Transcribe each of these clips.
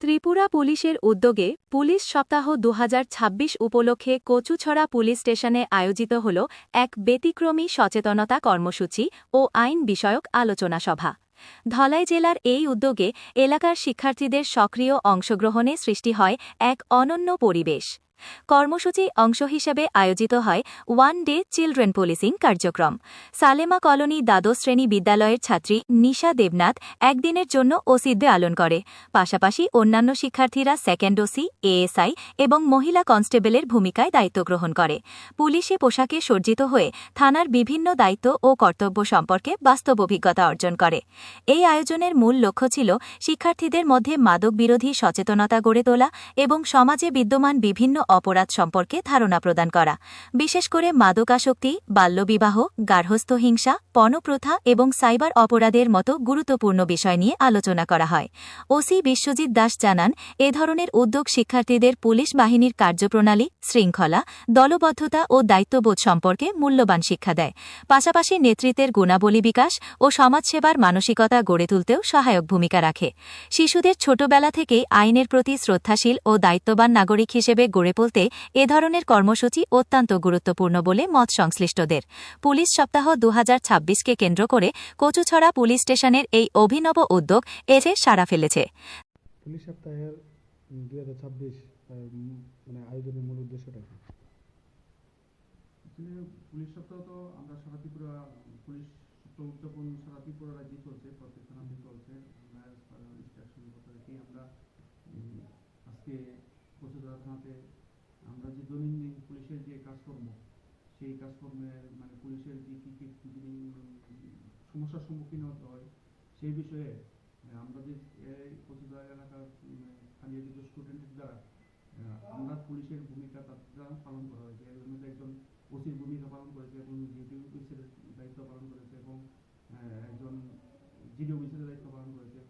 ত্রিপুরা পুলিশের উদ্যোগে পুলিশ সপ্তাহ ২০২৬ উপলক্ষে কচুছড়া পুলিশ স্টেশনে আয়োজিত হল এক ব্যতিক্রমী সচেতনতা কর্মসূচি ও আইন বিষয়ক আলোচনা সভা। ধলাই জেলার এই উদ্যোগে এলাকার শিক্ষার্থীদের সক্রিয় অংশগ্রহণে সৃষ্টি হয় এক অনন্য পরিবেশ। কর্মসূচি অংশ হিসেবে আয়োজিত হয় ওয়ান ডে চিলড্রেন পুলিশিং কার্যক্রম। সালেমা কলোনি দ্বাদশ শ্রেণী বিদ্যালয়ের ছাত্রী নিশা দেবনাথ একদিনের জন্য ওসিতে আলোন করে। পাশাপাশি অন্যান্য শিক্ষার্থীরা সেকেন্ড ওসি, এএসআই এবং মহিলা কনস্টেবলের ভূমিকায় দায়িত্ব গ্রহণ করে। পুলিশি পোশাকে সজ্জিত হয়ে থানার বিভিন্ন দায়িত্ব ও কর্তব্য সম্পর্কে বাস্তব অভিজ্ঞতা অর্জন করে। এই আয়োজনের মূল লক্ষ্য ছিল শিক্ষার্থীদের মধ্যে মাদক বিরোধী সচেতনতা গড়ে তোলা এবং সমাজে বিদ্যমান বিভিন্ন অপরাধ সম্পর্কে ধারণা প্রদান করা। বিশেষ করে মাদকাসক্তি, বাল্যবিবাহ, গার্হস্থ্য হিংসা, পণপ্রথা এবং সাইবার অপরাধের মতো গুরুত্বপূর্ণ বিষয় নিয়ে আলোচনা করা হয়। ওসি বিশ্বজিৎ দাস জানান, এ ধরনের উদ্যোগ শিক্ষার্থীদের পুলিশ বাহিনীর কার্যপ্রণালী, শৃঙ্খলা, দলবদ্ধতা ও দায়িত্ববোধ সম্পর্কে মূল্যবান শিক্ষা দেয়। পাশাপাশি নেতৃত্বের গুণাবলী বিকাশ ও সমাজসেবার মানসিকতা গড়ে তুলতেও সহায়ক ভূমিকা রাখে। শিশুদের ছোটবেলা থেকেই আইনের প্রতি শ্রদ্ধাশীল ও দায়িত্ববান নাগরিক হিসেবে গড়ে তুলতে এ ধরনের কর্মসূচি অত্যন্ত গুরুত্বপূর্ণ বলে মত সংশ্লিষ্টদের। পুলিশ সপ্তাহ ২০২৬কে কেন্দ্র করে কচুছড়া পুলিশ স্টেশনের এই অভিনব উদ্যোগ এসে সাড়া ফেলেছে। পুলিশ সপ্তাহের ২০২৬ আয়োজনের মূল উদ্দেশ্যটা কি? পুলিশ সপ্তাহ তো আমরা সারা ত্রিপুরা পুলিশ সপ্তাহ উদযাপন সারা ত্রিপুরা রাজ্যে চলছে, প্রত্যেক থানাতে চলছে। আমরা আজকে কচুছড়া থানাতে আমরা যে দৈনন্দিন পুলিশের যে কাজকর্ম, সেই কাজকর্মের পুলিশের যে কি সমস্যার সম্মুখীন হতে হয় সেই বিষয়ে আমরা যে কচুছড়া এলাকার স্থানীয় কিছু স্টুডেন্টের দ্বারা আমরা পুলিশের ভূমিকা তারা পালন করা হয়েছে। এর মধ্যে একজন ওসির ভূমিকা পালন করেছে, এবং ডিউটি অফিসের দায়িত্ব পালন করেছে, এবং একজন জিডি অফিসের দায়িত্ব পালন করেছে।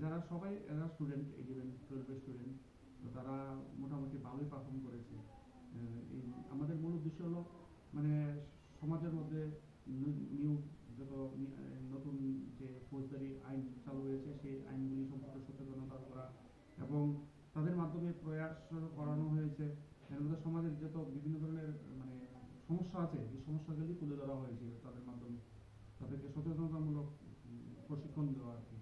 যারা সবাই এরা স্টুডেন্ট, 11-12 স্টুডেন্ট, তো তারা মোটামুটি ভালোই পারফর্ম করেছে। আমাদের মূল উদ্দেশ্য হলো সমাজের মধ্যে যত নতুন যে ফৌজদারি আইন চালু হয়েছে সেই আইনগুলি সম্পর্কে সচেতনতা করা, এবং তাদের মাধ্যমে প্রয়াস করানো হয়েছে। এর মধ্যে সমাজের যত বিভিন্ন ধরনের সমস্যা আছে, এই সমস্যাগুলি তুলে ধরা হয়েছে তাদের মাধ্যমে, তাদেরকে সচেতনতামূলক প্রশিক্ষণ দেওয়া আর কি।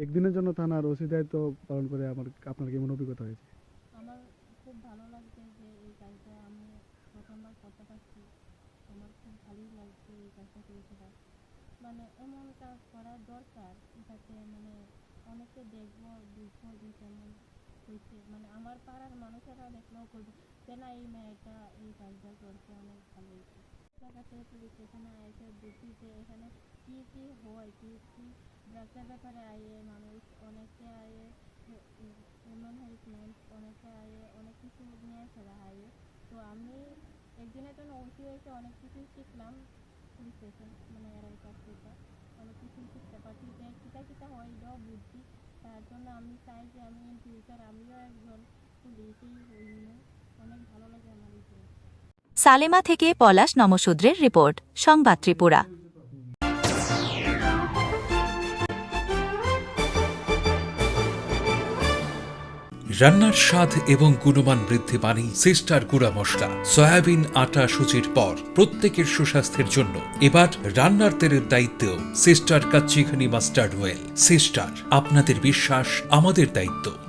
একদিনের জন্য থানার ওসি দায়িত্ব পালন করে আপনার কেমন অভিজ্ঞতা হয়েছে? আমার খুব ভালো লাগছে যে এই কাজটা আমি প্রথমবার করতে পারছি। আমার খুব ভালোই লাগছে এই কাজটা করেছিলাম। এমন কাজ করা দরকার, যাতে অনেকে দেখবো বুঝবো যে কেমন হয়েছে। আমার পাড়ার মানুষেরা দেখলেও করবে যে না, এই মেয়েটা এই কাজটা করছে, অনেক ভালো হয়েছে। জায়গাতে পুলিশ স্টেশনে এসে বুঝি যে এখানে কী কী হয়, কী কী ড্রাগসের ব্যাপারে আয়ে মানুষ অনেকে আয়ে, হিউম্যান হ্যারাসমেন্ট অনেকে আয়ে, অনেক কিছু নিয়ে ফেরা আয়ে। তো আমি একদিনের জন্য ওসি হয়েছে অনেক কিছু শিখলাম। পুলিশ স্টেশন এর কাছ থেকে অনেক কিছু শিখতে পারছি, যে কিতা কিতা হয় এটাও বুঝছি। তার জন্য আমি চাই যে আমি ইন ফিউচার আমিও একজন পুলিশই হই। অনেক ভালো লাগে আমার এই। সালেমা থেকে পলাশ নমশূদ্রের রিপোর্ট, সংবাদ ত্রিপুরা। রান্নার স্বাদ এবং গুণমান বৃদ্ধি মানেই সিস্টার গুঁড়া মশলা। সয়াবিন আটা সুজির পর প্রত্যেকের সুস্বাস্থ্যের জন্য এবার রান্নার তেলের দায়িত্বেও sister kachi ghani mustard oil. Sister, আপনাদের বিশ্বাস আমাদের দায়িত্ব।